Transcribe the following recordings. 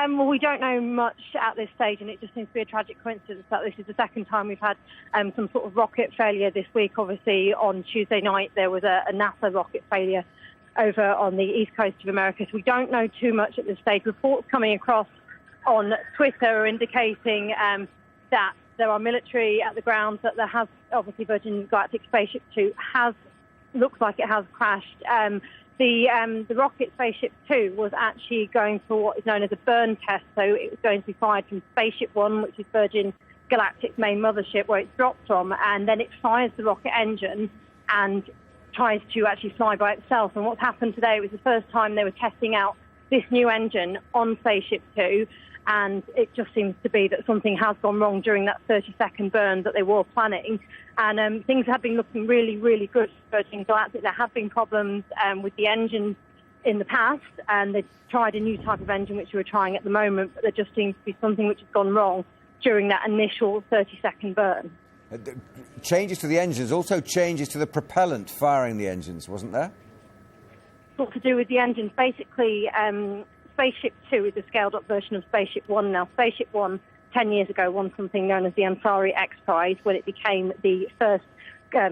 Well, we don't know much at this stage, and it just seems to be a tragic coincidence that this is the second time we've had some sort of rocket failure this week. Obviously, on Tuesday night, there was a NASA rocket failure over on the east coast of America, so we don't know too much at this stage. Reports coming across on Twitter are indicating that there are military at the ground, that there has, obviously, Virgin Galactic Spaceship 2 looks like it has crashed. The rocket Spaceship 2 was actually going for what is known as a burn test, so it was going to be fired from Spaceship 1, which is Virgin Galactic's main mothership, where it's dropped from, and then it fires the rocket engine and tries to actually fly by itself. And what's happened today was the first time they were testing out this new engine on Spaceship 2, and it just seems to be that something has gone wrong during that 30-second burn that they were planning. And things have been looking really, really good for Virgin Galactic. There have been problems with the engine in the past, and they've tried a new type of engine, which we're trying at the moment, but there just seems to be something which has gone wrong during that initial 30-second burn. Changes to the engines, also changes to the propellant firing the engines, wasn't there? What to do with the engines? Basically, Spaceship 2 is a scaled-up version of Spaceship 1 now. Spaceship 1, 10 years ago, won something known as the Ansari X Prize, when it became the first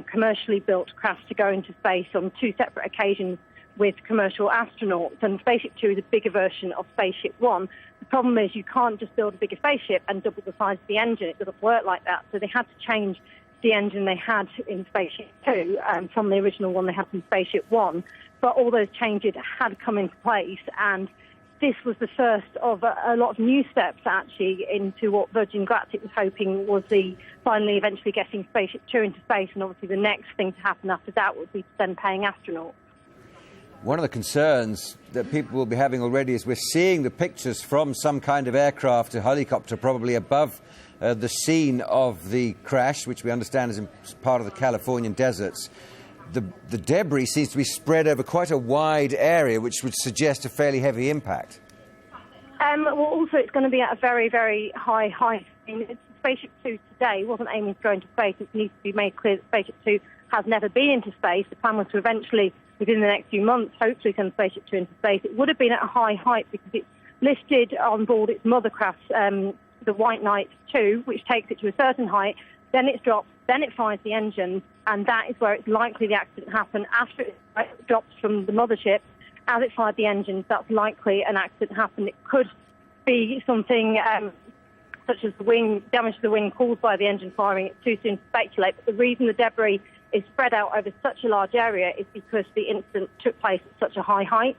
commercially built craft to go into space on two separate occasions with commercial astronauts. And Spaceship 2 is a bigger version of Spaceship 1. The problem is you can't just build a bigger spaceship and double the size of the engine. It doesn't work like that. So they had to change the engine they had in Spaceship 2 from the original one they had in Spaceship 1. But all those changes had come into place, and this was the first of a lot of new steps, actually, into what Virgin Galactic was hoping was the finally eventually getting Spaceship 2 into space, and obviously the next thing to happen after that would be then paying astronauts. One of the concerns that people will be having already is we're seeing the pictures from some kind of aircraft, a helicopter probably above the scene of the crash, which we understand is in part of the Californian deserts. The debris seems to be spread over quite a wide area, which would suggest a fairly heavy impact. Well, also, it's going to be at a very, very high height. I mean, Spaceship 2 today wasn't aiming to go into space. It needs to be made clear that Spaceship 2 has never been into space. The plan was to eventually, within the next few months, hopefully send Spaceship 2 into space. It would have been at a high height because it's listed on board its mothercraft, the White Knight 2, which takes it to a certain height. Then it's dropped, then it fires the engine, and that is where it's likely the accident happened. After it drops from the mothership, as it fired the engines, that's likely an accident happened. It could be something such as the damage to the wing caused by the engine firing. It's too soon to speculate, but the reason the debris is spread out over such a large area is because the incident took place at such a high height.